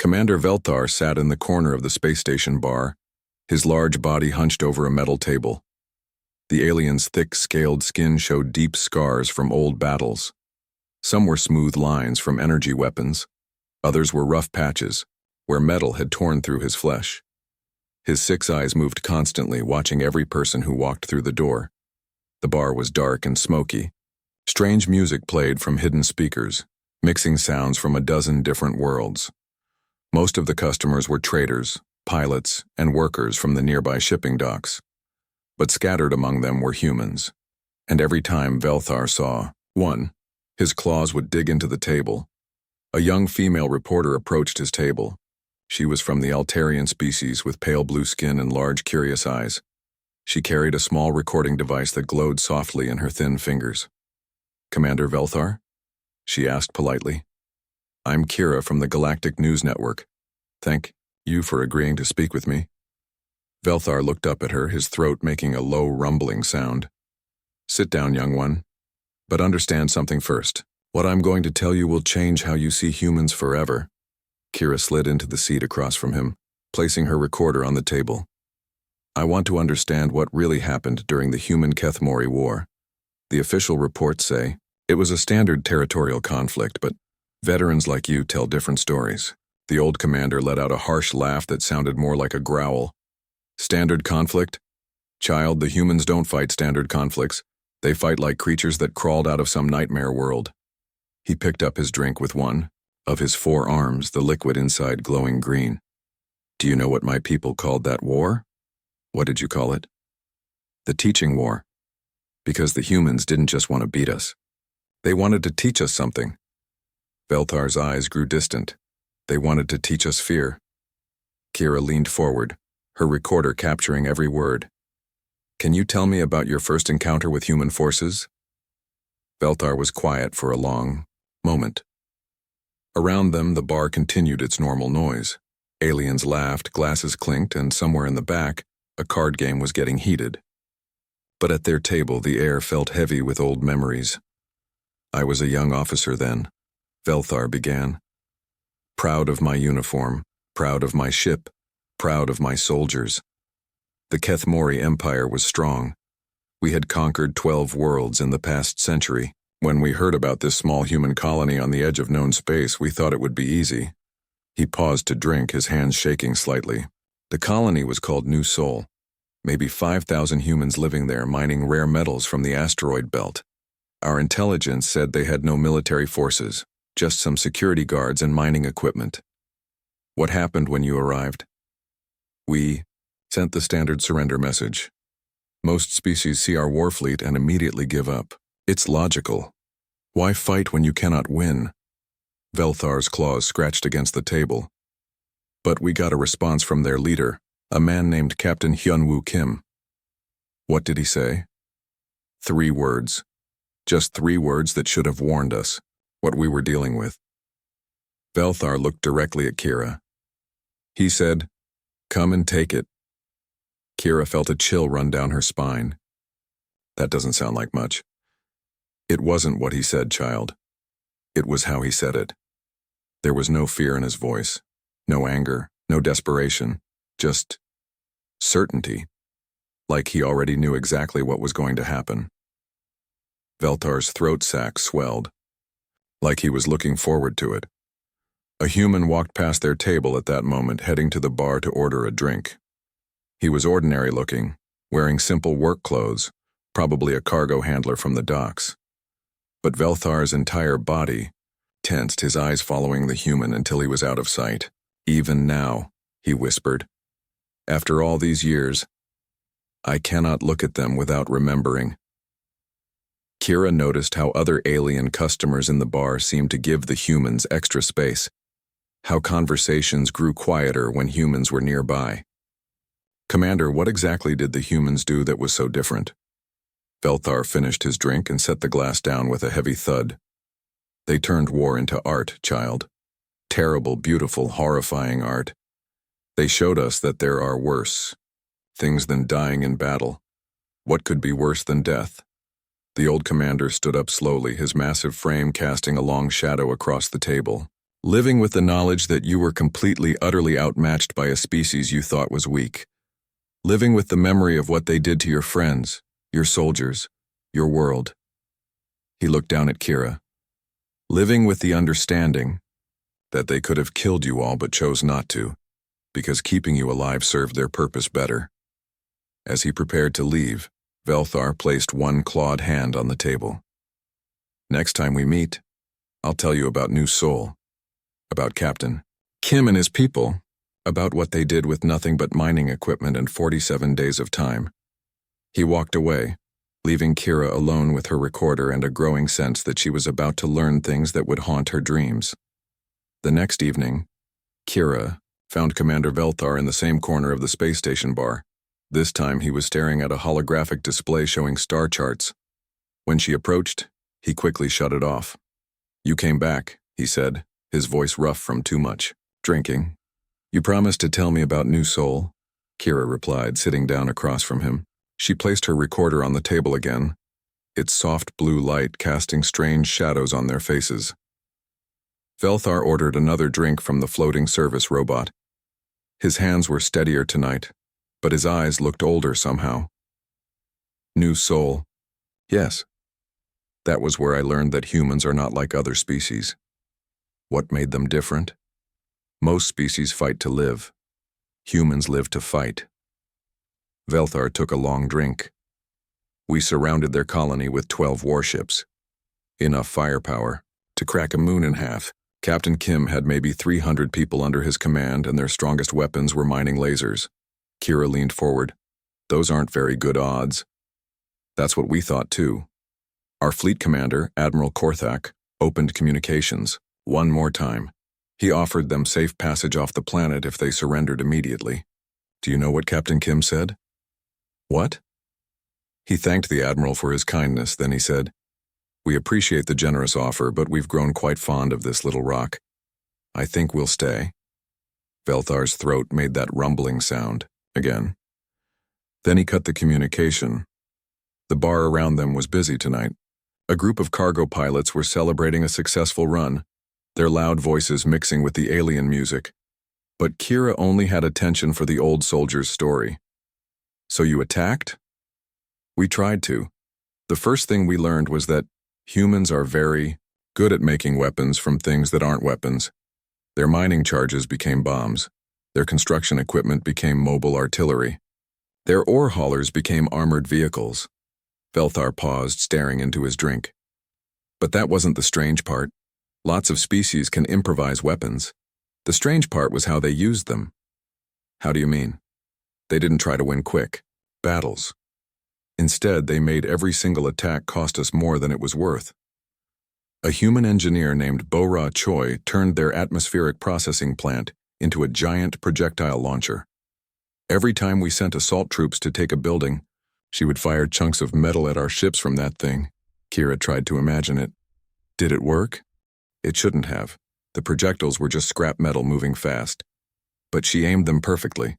Commander Velthar sat in the corner of the space station bar, his large body hunched over a metal table. The alien's thick, scaled skin showed deep scars from old battles. Some were smooth lines from energy weapons. Others were rough patches, where metal had torn through his flesh. His 6 eyes moved constantly, watching every person who walked through the door. The bar was dark and smoky. Strange music played from hidden speakers, mixing sounds from a dozen different worlds. Most of the customers were traders, pilots, and workers from the nearby shipping docks. But scattered among them were humans. And every time Velthar saw one, his claws would dig into the table. A young female reporter approached his table. She was from the Altarian species with pale blue skin and large, curious eyes. She carried a small recording device that glowed softly in her thin fingers. "Commander Velthar?" she asked politely. "I'm Kira from the Galactic News Network. Thank you for agreeing to speak with me." Velthar looked up at her, his throat making a low, rumbling sound. "Sit down, young one. But understand something first. What I'm going to tell you will change how you see humans forever." Kira slid into the seat across from him, placing her recorder on the table. "I want to understand what really happened during the Human-Kethmori War. The official reports say it was a standard territorial conflict, but veterans like you tell different stories." The old commander let out a harsh laugh that sounded more like a growl. "Standard conflict? Child, the humans don't fight standard conflicts. They fight like creatures that crawled out of some nightmare world." He picked up his drink with one of his 4 arms, the liquid inside glowing green. "Do you know what my people called that war?" "What did you call it?" "The teaching war. Because the humans didn't just want to beat us. They wanted to teach us something." Velthar's eyes grew distant. "They wanted to teach us fear." Kira leaned forward, her recorder capturing every word. "Can you tell me about your first encounter with human forces?" Velthar was quiet for a long moment. Around them, the bar continued its normal noise. Aliens laughed, glasses clinked, and somewhere in the back, a card game was getting heated. But at their table, the air felt heavy with old memories. "I was a young officer then," Velthar began. "Proud of my uniform, proud of my ship, proud of my soldiers. The Kethmori Empire was strong. We had conquered 12 worlds in the past century. When we heard about this small human colony on the edge of known space, we thought it would be easy." He paused to drink, his hands shaking slightly. "The colony was called New Sol. Maybe 5,000 humans living there, mining rare metals from the asteroid belt. Our intelligence said they had no military forces, just some security guards and mining equipment." "What happened when you arrived?" "We sent the standard surrender message. Most species see our war fleet and immediately give up. It's logical. Why fight when you cannot win?" Velthar's claws scratched against the table. "But we got a response from their leader, a man named Captain Hyunwoo Kim." "What did he say?" 3 words. Just 3 words that should have warned us what we were dealing with. Velthar looked directly at Kira. He said, "Come and take it." Kira felt a chill run down her spine. "That doesn't sound like much." "It wasn't what he said, child. It was how he said it." There was no fear in his voice, no anger, no desperation, just certainty, like he already knew exactly what was going to happen. Veltar's throat sac swelled, like he was looking forward to it. A human walked past their table at that moment, heading to the bar to order a drink. He was ordinary looking, wearing simple work clothes, probably a cargo handler from the docks. But Velthar's entire body tensed, his eyes following the human until he was out of sight. "Even now," he whispered, "after all these years, I cannot look at them without remembering." Kira noticed how other alien customers in the bar seemed to give the humans extra space, how conversations grew quieter when humans were nearby. "Commander, what exactly did the humans do that was so different?" Velthar finished his drink and set the glass down with a heavy thud. "They turned war into art, child. Terrible, beautiful, horrifying art. They showed us that there are worse things than dying in battle. What could be worse than death?" The old commander stood up slowly, his massive frame casting a long shadow across the table. Living with the knowledge that you were completely, utterly outmatched by a species you thought was weak. Living with the memory of what they did to your friends, your soldiers, your world. He looked down at Kira. Living with the understanding that they could have killed you all but chose not to, because keeping you alive served their purpose better. As he prepared to leave, Velthar placed one clawed hand on the table. Next time we meet, I'll tell you about New Soul, about Captain Kim and his people, about what they did with nothing but mining equipment and 47 days of time. He walked away, leaving Kira alone with her recorder and a growing sense that she was about to learn things that would haunt her dreams. The next evening, Kira found Commander Velthar in the same corner of the space station bar. This time he was staring at a holographic display showing star charts. When she approached, he quickly shut it off. "You came back," he said, his voice rough from too much drinking. "You promised to tell me about New Soul," Kira replied, sitting down across from him. She placed her recorder on the table again, its soft blue light casting strange shadows on their faces. Velthar ordered another drink from the floating service robot. His hands were steadier tonight, but his eyes looked older somehow. "New Soul. Yes. That was where I learned that humans are not like other species. What made them different? Most species fight to live. Humans live to fight." Velthar took a long drink. "We surrounded their colony with 12 warships. Enough firepower to crack a moon in half. Captain Kim had maybe 300 people under his command, and their strongest weapons were mining lasers." Kira leaned forward. "Those aren't very good odds." "That's what we thought too." Our fleet commander, Admiral Korthak, opened communications one more time. He offered them safe passage off the planet if they surrendered immediately. Do you know what Captain Kim said? What? He thanked the Admiral for his kindness, then he said, "We appreciate the generous offer, but we've grown quite fond of this little rock. I think we'll stay." Velthar's throat made that rumbling sound again. Then he cut the communication. The bar around them was busy tonight. A group of cargo pilots were celebrating a successful run, their loud voices mixing with the alien music. But Kira only had attention for the old soldier's story. "So you attacked?" "We tried to. The first thing we learned was that humans are very good at making weapons from things that aren't weapons. Their mining charges became bombs. Their construction equipment became mobile artillery. Their ore haulers became armored vehicles." Velthar paused, staring into his drink. "But that wasn't the strange part. Lots of species can improvise weapons. The strange part was how they used them." "How do you mean?" "They didn't try to win quick battles. Instead, they made every single attack cost us more than it was worth. A human engineer named Bo-Ra Choi turned their atmospheric processing plant into a giant projectile launcher. Every time we sent assault troops to take a building, she would fire chunks of metal at our ships from that thing." Kira tried to imagine it. "Did it work?" "It shouldn't have. The projectiles were just scrap metal moving fast. But she aimed them perfectly.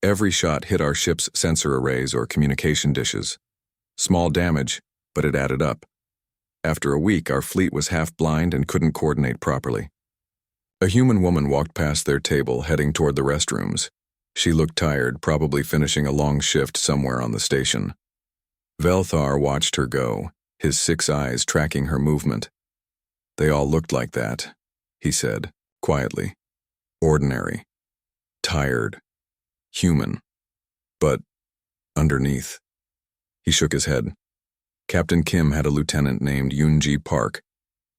Every shot hit our ship's sensor arrays or communication dishes. Small damage, but it added up. After a week, our fleet was half blind and couldn't coordinate properly." A human woman walked past their table, heading toward the restrooms. She looked tired, probably finishing a long shift somewhere on the station. Velthar watched her go, his 6 eyes tracking her movement. "They all looked like that," he said, quietly. "Ordinary. Tired. Human. But underneath." He shook his head. "Captain Kim had a lieutenant named Yoonji Park.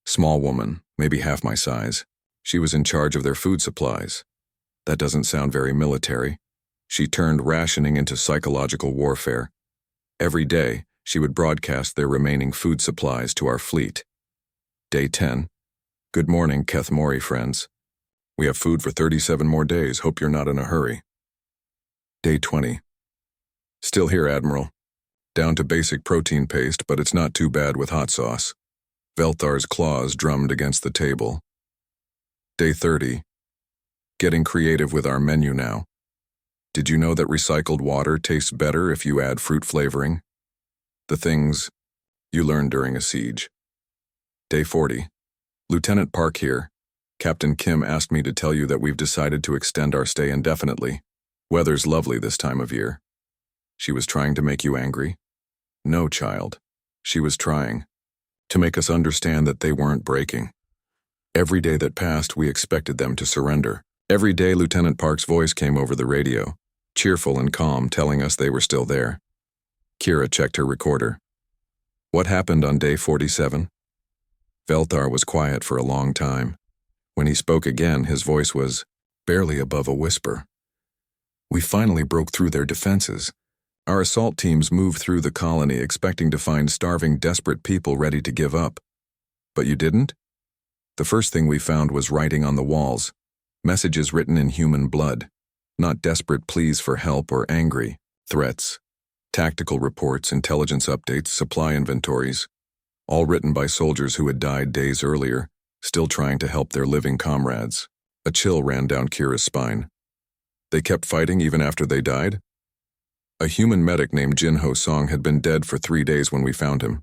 Small woman, maybe half my size. She was in charge of their food supplies. That doesn't sound very military. She turned rationing into psychological warfare. Every day, she would broadcast their remaining food supplies to our fleet. Day 10. Good morning, Keth Mori friends. We have food for 37 more days. Hope you're not in a hurry. Day 20. Still here, Admiral. Down to basic protein paste, but it's not too bad with hot sauce. Velthar's claws drummed against the table. Day 30. Getting creative with our menu now. Did you know that recycled water tastes better if you add fruit flavoring? The things you learn during a siege. Day 40. Lieutenant Park here. Captain Kim asked me to tell you that we've decided to extend our stay indefinitely. Weather's lovely this time of year. She was trying to make you angry? No, child. She was trying to make us understand that they weren't breaking. Every day that passed, we expected them to surrender. Every day, Lieutenant Park's voice came over the radio, cheerful and calm, telling us they were still there. Kira checked her recorder. What happened on day 47? Velthar was quiet for a long time. When he spoke again, his voice was barely above a whisper. We finally broke through their defenses. Our assault teams moved through the colony expecting to find starving, desperate people ready to give up. But you didn't? The first thing we found was writing on the walls, messages written in human blood, not desperate pleas for help or angry threats. Tactical reports, intelligence updates, supply inventories, all written by soldiers who had died days earlier, still trying to help their living comrades. A chill ran down Kira's spine. They kept fighting even after they died? A human medic named Jinho Song had been dead for 3 days when we found him.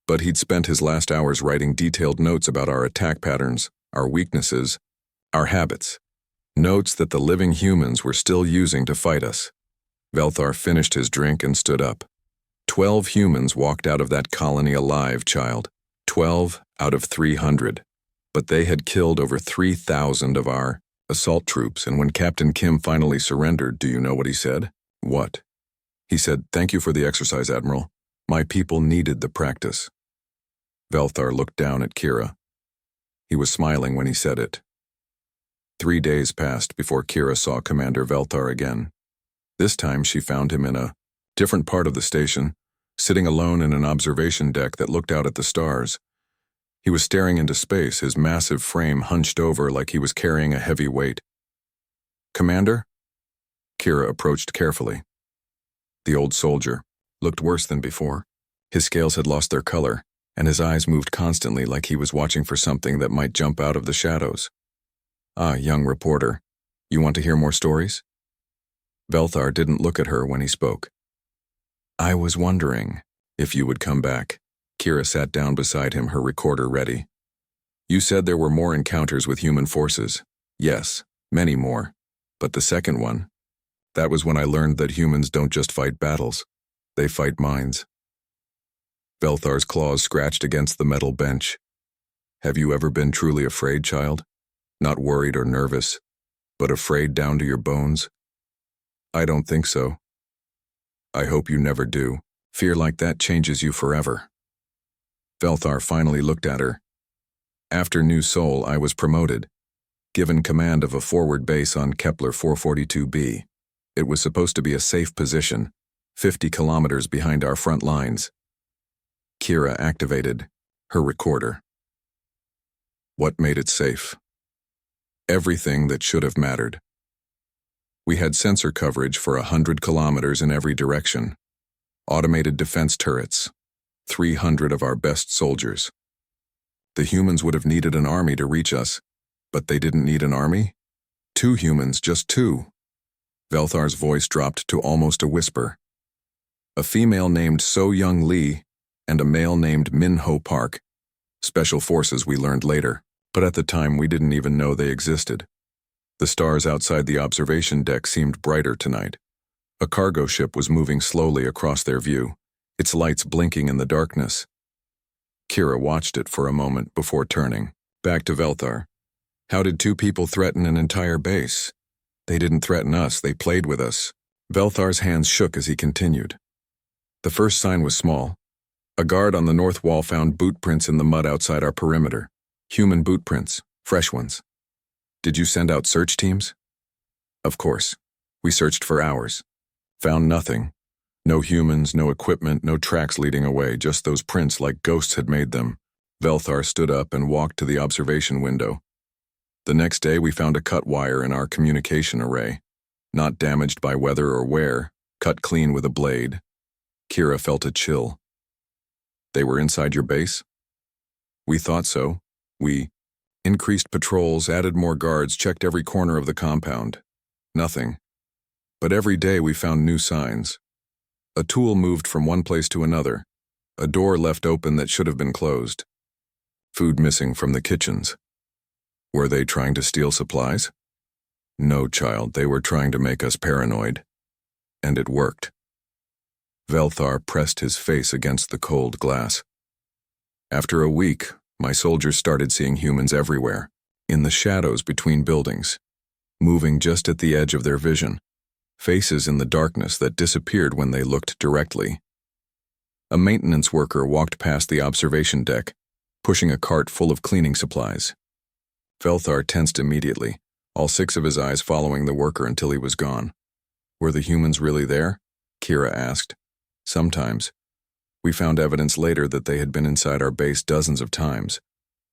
But he'd spent his last hours writing detailed notes about our attack patterns, our weaknesses, our habits. Notes that the living humans were still using to fight us. Velthar finished his drink and stood up. 12 humans walked out of that colony alive, child. 12 out of 300. But they had killed over 3,000 of our assault troops, and when Captain Kim finally surrendered, do you know what he said? What? He said, "Thank you for the exercise, Admiral. My people needed the practice." Velthar looked down at Kira. He was smiling when he said it. 3 days passed before Kira saw Commander Velthar again. This time she found him in a different part of the station, sitting alone in an observation deck that looked out at the stars. He was staring into space, his massive frame hunched over like he was carrying a heavy weight. "Commander?" Kira approached carefully. The old soldier looked worse than before. His scales had lost their color, and his eyes moved constantly like he was watching for something that might jump out of the shadows. "Ah, young reporter, you want to hear more stories?" Velthar didn't look at her when he spoke. "I was wondering if you would come back." Kira sat down beside him, her recorder ready. "You said there were more encounters with human forces. Yes, many more. But the second one, that was when I learned that humans don't just fight battles, they fight minds." Velthar's claws scratched against the metal bench. "Have you ever been truly afraid, child? Not worried or nervous, but afraid down to your bones?" "I don't think so. I hope you never do. Fear like that changes you forever." Velthar finally looked at her. "After New Sol, I was promoted, given command of a forward base on Kepler 442b. It was supposed to be a safe position, 50 kilometers behind our front lines." Kira activated her recorder. "What made it safe?" "Everything that should have mattered. We had sensor coverage for 100 kilometers in every direction. Automated defense turrets. 300 of our best soldiers. The humans would have needed an army to reach us, but they didn't need an army? 2 humans, just 2. Velthar's voice dropped to almost a whisper. A female named So Young Lee and a male named Min Ho Park. Special forces, we learned later, but at the time we didn't even know they existed. The stars outside the observation deck seemed brighter tonight. A cargo ship was moving slowly across their view, its lights blinking in the darkness. Kira watched it for a moment before turning back to Velthar. "How did 2 people threaten an entire base? They didn't threaten us, they played with us." Velthar's hands shook as he continued. "The first sign was small. A guard on the north wall found boot prints in the mud outside our perimeter. Human boot prints, fresh ones. Did you send out search teams?" "Of course. We searched for hours. Found nothing. No humans, no equipment, no tracks leading away, just those prints like ghosts had made them." Velthar stood up and walked to the observation window. "The next day we found a cut wire in our communication array. Not damaged by weather or wear, cut clean with a blade." Kira felt a chill. "They were inside your base?" "We thought so. We increased patrols, added more guards, checked every corner of the compound. Nothing. But every day we found new signs. A tool moved from one place to another. A door left open that should have been closed. Food missing from the kitchens. Were they trying to steal supplies? No, child, they were trying to make us paranoid. And it worked. Velthar pressed his face against the cold glass. After a week, my soldiers started seeing humans everywhere, in the shadows between buildings, moving just at the edge of their vision, faces in the darkness that disappeared when they looked directly. A maintenance worker walked past the observation deck, pushing a cart full of cleaning supplies. Velthar tensed immediately, all 6 of his eyes following the worker until he was gone. Were the humans really there? Kira asked. Sometimes. We found evidence later that they had been inside our base dozens of times,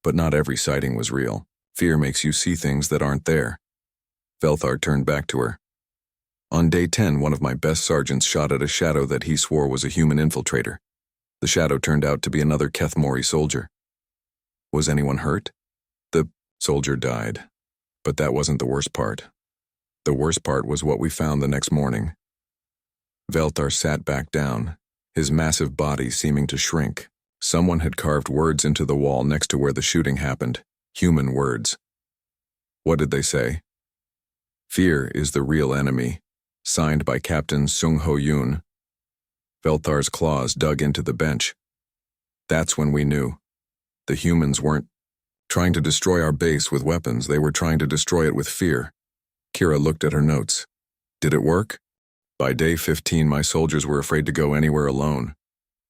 but not every sighting was real. Fear makes you see things that aren't there. Velthar turned back to her. On day 10, one of my best sergeants shot at a shadow that he swore was a human infiltrator. The shadow turned out to be another Kethmori soldier. Was anyone hurt? The soldier died. But that wasn't the worst part. The worst part was what we found the next morning. Velthar sat back down, his massive body seeming to shrink. Someone had carved words into the wall next to where the shooting happened. Human words. What did they say? Fear is the real enemy. Signed by Captain Sung Ho Yoon. Velthar's claws dug into the bench. That's when we knew. The humans weren't trying to destroy our base with weapons, they were trying to destroy it with fear. Kira looked at her notes. Did it work? By day 15, my soldiers were afraid to go anywhere alone.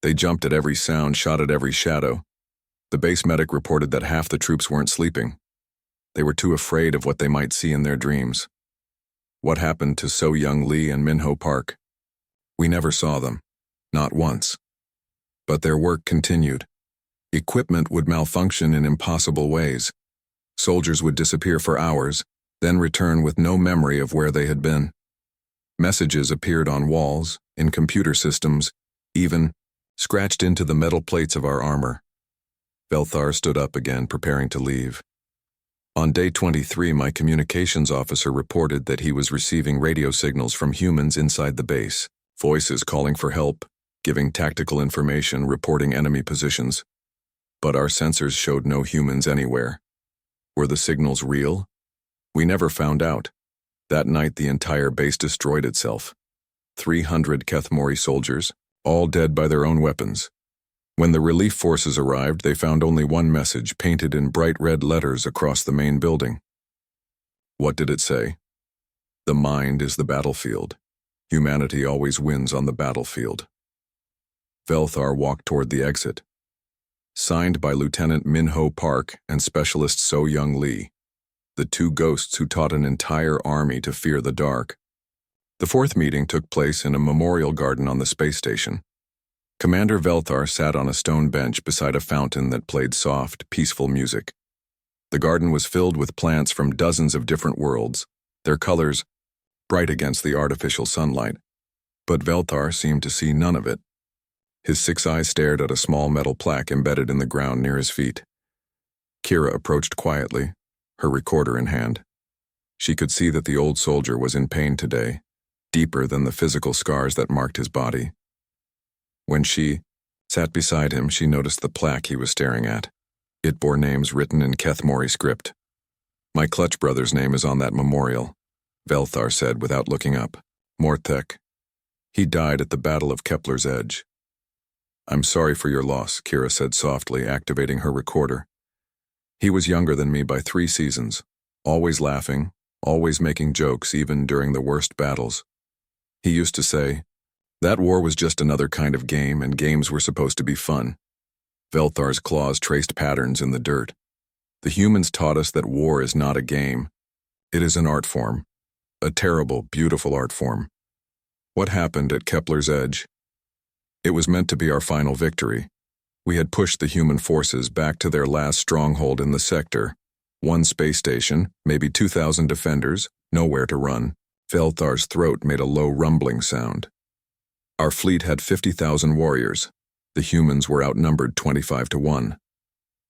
They jumped at every sound, shot at every shadow. The base medic reported that half the troops weren't sleeping. They were too afraid of what they might see in their dreams. What happened to So Young Lee and Minho Park? We never saw them. Not once. But their work continued. Equipment would malfunction in impossible ways. Soldiers would disappear for hours, then return with no memory of where they had been. Messages appeared on walls, in computer systems, even scratched into the metal plates of our armor. Velthar stood up again, preparing to leave. On day 23, my communications officer reported that he was receiving radio signals from humans inside the base, voices calling for help, giving tactical information, reporting enemy positions. But our sensors showed no humans anywhere. Were the signals real? We never found out. That night, the entire base destroyed itself. 300 Kethmori soldiers, all dead by their own weapons. When the relief forces arrived, they found only one message painted in bright red letters across the main building. What did it say? The mind is the battlefield. Humanity always wins on the battlefield. Velthar walked toward the exit. Signed by Lieutenant Minho Park and Specialist So Young Lee, the 2 ghosts who taught an entire army to fear the dark. The 4th meeting took place in a memorial garden on the space station. Commander Velthar sat on a stone bench beside a fountain that played soft, peaceful music. The garden was filled with plants from dozens of different worlds, their colors bright against the artificial sunlight. But Velthar seemed to see none of it. His 6 eyes stared at a small metal plaque embedded in the ground near his feet. Kira approached quietly, her recorder in hand. She could see that the old soldier was in pain today, deeper than the physical scars that marked his body. When she sat beside him, she noticed the plaque he was staring at. It bore names written in Kethmori script. My clutch brother's name is on that memorial, Velthar said without looking up. Mortek. He died at the Battle of Kepler's Edge. I'm sorry for your loss, Kira said softly, activating her recorder. He was younger than me by 3 seasons, always laughing, always making jokes even during the worst battles. He used to say, that war was just another kind of game and games were supposed to be fun. Velthar's claws traced patterns in the dirt. The humans taught us that war is not a game. It is an art form. A terrible, beautiful art form. What happened at Kepler's Edge? It was meant to be our final victory. We had pushed the human forces back to their last stronghold in the sector. 1 space station, maybe 2,000 defenders, nowhere to run. Velthar's throat made a low rumbling sound. Our fleet had 50,000 warriors. The humans were outnumbered 25-1.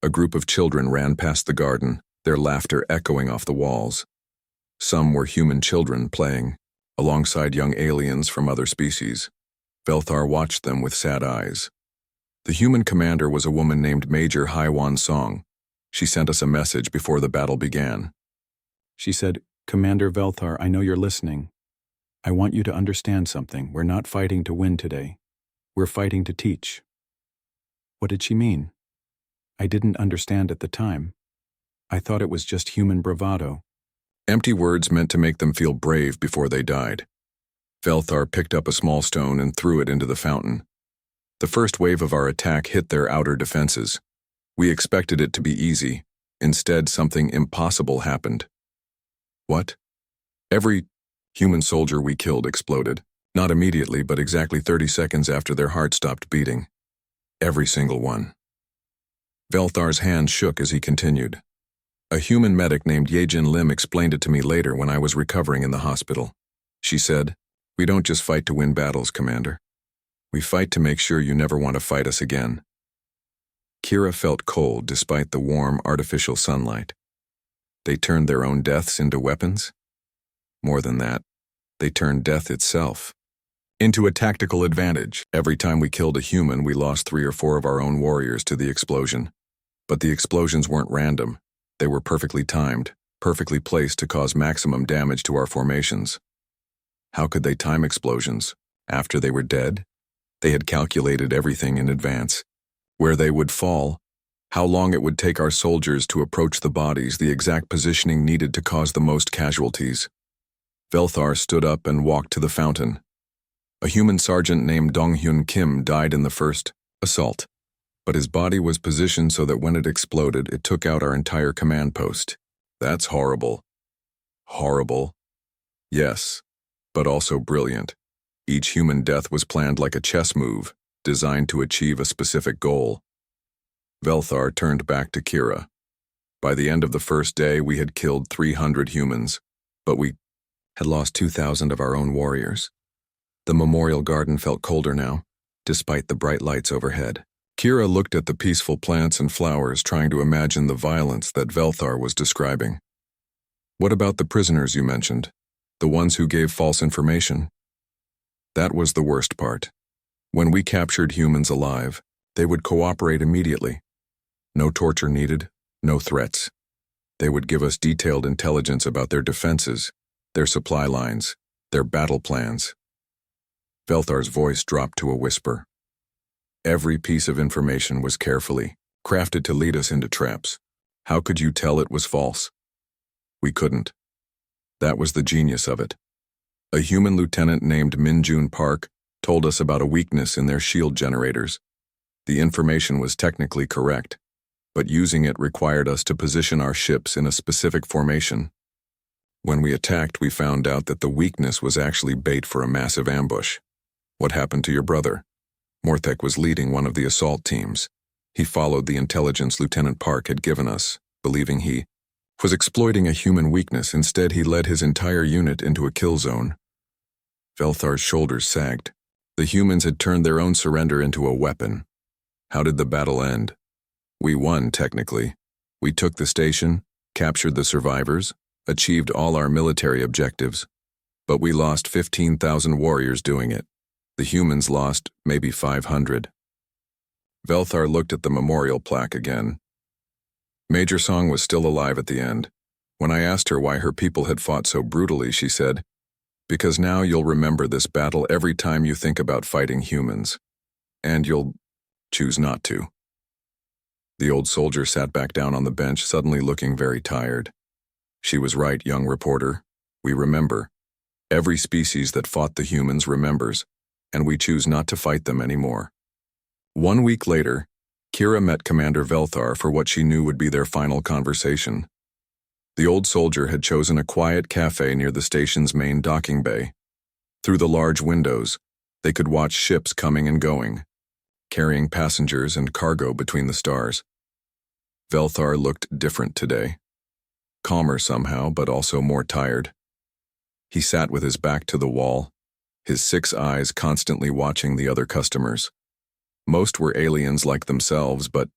A group of children ran past the garden, their laughter echoing off the walls. Some were human children playing, alongside young aliens from other species. Velthar watched them with sad eyes. The human commander was a woman named Major Haiwan Song. She sent us a message before the battle began. She said, "Commander Velthar, I know you're listening. I want you to understand something. We're not fighting to win today. We're fighting to teach." What did she mean? I didn't understand at the time. I thought it was just human bravado. Empty words meant to make them feel brave before they died. Velthar picked up a small stone and threw it into the fountain. The first wave of our attack hit their outer defenses. We expected it to be easy. Instead, something impossible happened. What? Every human soldier we killed exploded. Not immediately, but exactly 30 seconds after their heart stopped beating. Every single one. Velthar's hand shook as he continued. A human medic named Yejin Lim explained it to me later when I was recovering in the hospital. She said, "We don't just fight to win battles, Commander. We fight to make sure you never want to fight us again." Kira felt cold despite the warm, artificial sunlight. They turned their own deaths into weapons? More than that, they turned death itself into a tactical advantage. Every time we killed a human, we lost 3 or 4 of our own warriors to the explosion. But the explosions weren't random. They were perfectly timed, perfectly placed to cause maximum damage to our formations. How could they time explosions? After they were dead? They had calculated everything in advance. Where they would fall, how long it would take our soldiers to approach the bodies, the exact positioning needed to cause the most casualties. Velthar stood up and walked to the fountain. A human sergeant named Donghyun Kim died in the first assault, but his body was positioned so that when it exploded, it took out our entire command post. That's horrible. Horrible. Yes, but also brilliant. Each human death was planned like a chess move, designed to achieve a specific goal. Velthar turned back to Kira. By the end of the first day, we had killed 300 humans, but we had lost 2,000 of our own warriors. The memorial garden felt colder now, despite the bright lights overhead. Kira looked at the peaceful plants and flowers, trying to imagine the violence that Velthar was describing. What about the prisoners you mentioned? The ones who gave false information? That was the worst part. When we captured humans alive, they would cooperate immediately. No torture needed, no threats. They would give us detailed intelligence about their defenses, their supply lines, their battle plans. Velthar's voice dropped to a whisper. Every piece of information was carefully crafted to lead us into traps. How could you tell it was false? We couldn't. That was the genius of it. A human lieutenant named Minjun Park told us about a weakness in their shield generators. The information was technically correct, but using it required us to position our ships in a specific formation. When we attacked, we found out that the weakness was actually bait for a massive ambush. What happened to your brother? Morthek was leading one of the assault teams. He followed the intelligence Lieutenant Park had given us, believing he was exploiting a human weakness. Instead, he led his entire unit into a kill zone. Velthar's shoulders sagged. The humans had turned their own surrender into a weapon. How did the battle end? We won, technically. We took the station, captured the survivors, achieved all our military objectives. But we lost 15,000 warriors doing it. The humans lost maybe 500. Velthar looked at the memorial plaque again. Major Song was still alive at the end. When I asked her why her people had fought so brutally, she said, "Because now you'll remember this battle every time you think about fighting humans. And you'll choose not to." The old soldier sat back down on the bench, suddenly looking very tired. She was right, young reporter. We remember. Every species that fought the humans remembers, and we choose not to fight them anymore. 1 week later, Kira met Commander Velthar for what she knew would be their final conversation. The old soldier had chosen a quiet cafe near the station's main docking bay. Through the large windows, they could watch ships coming and going, carrying passengers and cargo between the stars. Velthar looked different today. Calmer somehow, but also more tired. He sat with his back to the wall, his 6 eyes constantly watching the other customers. Most were aliens like themselves, but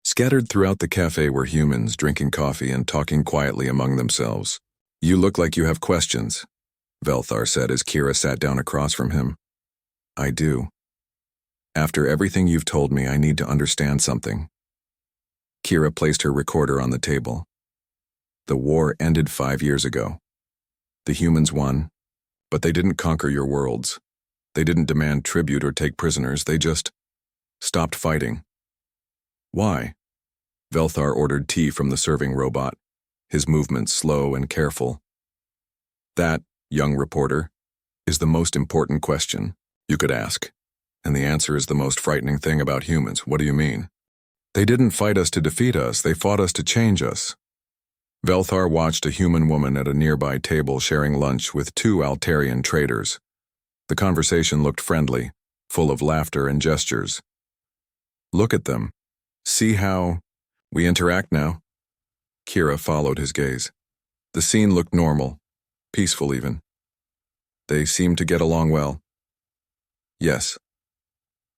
scattered throughout the cafe were humans drinking coffee and talking quietly among themselves. "You look like you have questions," Velthar said as Kira sat down across from him. "I do. After everything you've told me, I need to understand something." Kira placed her recorder on the table. The war ended 5 years ago. The humans won, but they didn't conquer your worlds. They didn't demand tribute or take prisoners, they just stopped fighting. Why? Velthar ordered tea from the serving robot, his movements slow and careful. That, young reporter, is the most important question you could ask. And the answer is the most frightening thing about humans. What do you mean? They didn't fight us to defeat us, they fought us to change us. Velthar watched a human woman at a nearby table sharing lunch with 2 Altarian traders. The conversation looked friendly, full of laughter and gestures. Look at them. See how we interact now? Kira followed his gaze. The scene looked normal, peaceful even. They seemed to get along well. Yes.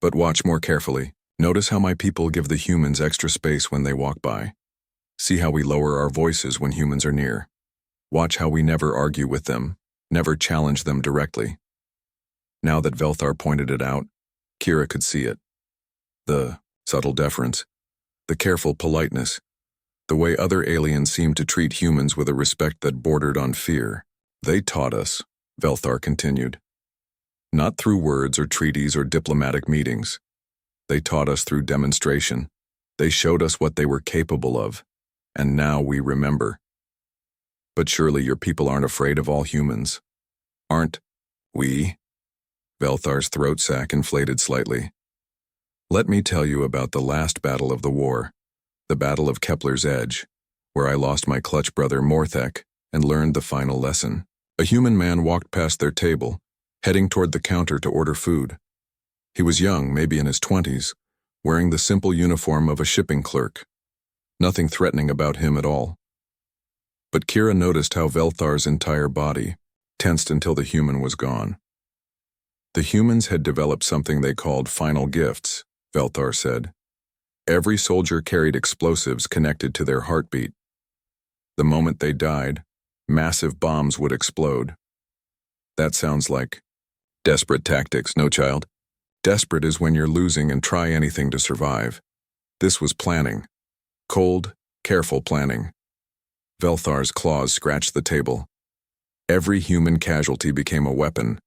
But watch more carefully. Notice how my people give the humans extra space when they walk by. See how we lower our voices when humans are near. Watch how we never argue with them, never challenge them directly. Now that Velthar pointed it out, Kira could see it. The subtle deference, the careful politeness, the way other aliens seemed to treat humans with a respect that bordered on fear. They taught us, Velthar continued. Not through words or treaties or diplomatic meetings. They taught us through demonstration. They showed us what they were capable of, and now we remember. But surely your people aren't afraid of all humans. Aren't we? Velthar's throat sac inflated slightly. Let me tell you about the last battle of the war, the Battle of Kepler's Edge, where I lost my clutch brother Morthek and learned the final lesson. A human man walked past their table, heading toward the counter to order food. He was young, maybe in his 20s, wearing the simple uniform of a shipping clerk. Nothing threatening about him at all. But Kira noticed how Velthar's entire body tensed until the human was gone. The humans had developed something they called final gifts, Velthar said. Every soldier carried explosives connected to their heartbeat. The moment they died, massive bombs would explode. That sounds like desperate tactics, no child? Desperate is when you're losing and try anything to survive. This was planning. Cold, careful planning. Velthar's claws scratched the table. Every human casualty became a weapon.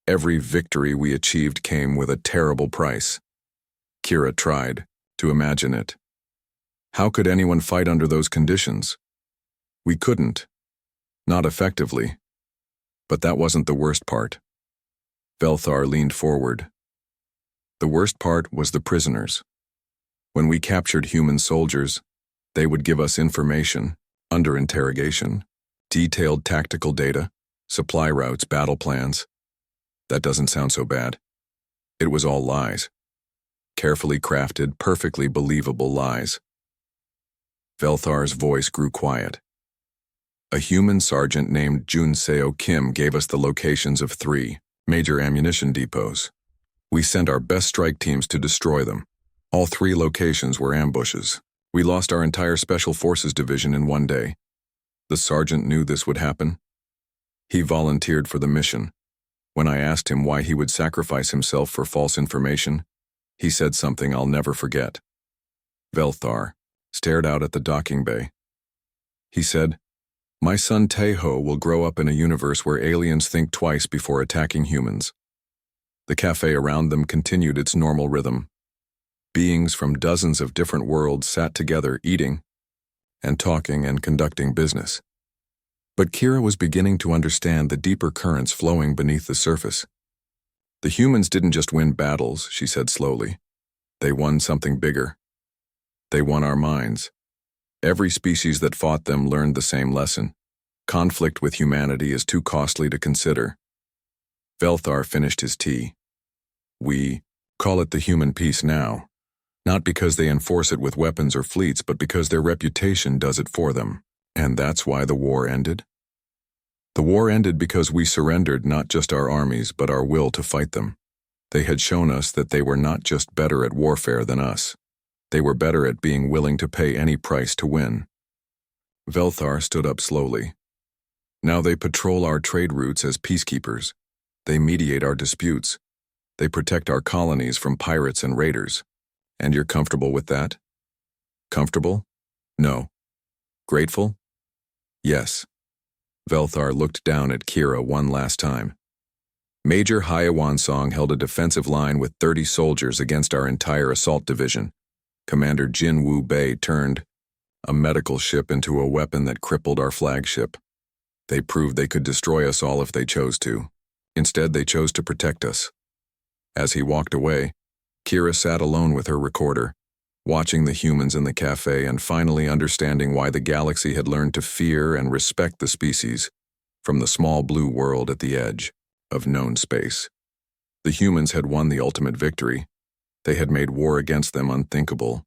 Every victory we achieved came with a terrible price. Kira tried to imagine it. How could anyone fight under those conditions? We couldn't. Not effectively. But that wasn't the worst part. Velthar leaned forward. The worst part was the prisoners. When we captured human soldiers, they would give us information, under interrogation, detailed tactical data, supply routes, battle plans. That doesn't sound so bad. It was all lies. Carefully crafted, perfectly believable lies. Velthar's voice grew quiet. A human sergeant named Junseo Kim gave us the locations of 3 major ammunition depots. We sent our best strike teams to destroy them. All 3 locations were ambushes. We lost our entire Special Forces division in one day. The sergeant knew this would happen. He volunteered for the mission. When I asked him why he would sacrifice himself for false information, he said something I'll never forget. Velthar stared out at the docking bay. He said, "My son Teho will grow up in a universe where aliens think twice before attacking humans." The cafe around them continued its normal rhythm. Beings from dozens of different worlds sat together eating and talking and conducting business. But Kira was beginning to understand the deeper currents flowing beneath the surface. The humans didn't just win battles, she said slowly. They won something bigger. They won our minds. Every species that fought them learned the same lesson. Conflict with humanity is too costly to consider. Velthar finished his tea. We call it the human peace now, not because they enforce it with weapons or fleets, but because their reputation does it for them. And that's why the war ended? The war ended because we surrendered not just our armies, but our will to fight them. They had shown us that they were not just better at warfare than us. They were better at being willing to pay any price to win. Velthar stood up slowly. Now they patrol our trade routes as peacekeepers. They mediate our disputes. They protect our colonies from pirates and raiders. And you're comfortable with that? Comfortable? No. Grateful? Yes. Velthar looked down at Kira one last time. Major Hyawan Song held a defensive line with 30 soldiers against our entire assault division. Commander Jin Wu Bei turned a medical ship into a weapon that crippled our flagship. They proved they could destroy us all if they chose to. Instead, they chose to protect us. As he walked away, Kira sat alone with her recorder, watching the humans in the cafe and finally understanding why the galaxy had learned to fear and respect the species from the small blue world at the edge of known space. The humans had won the ultimate victory. They had made war against them unthinkable,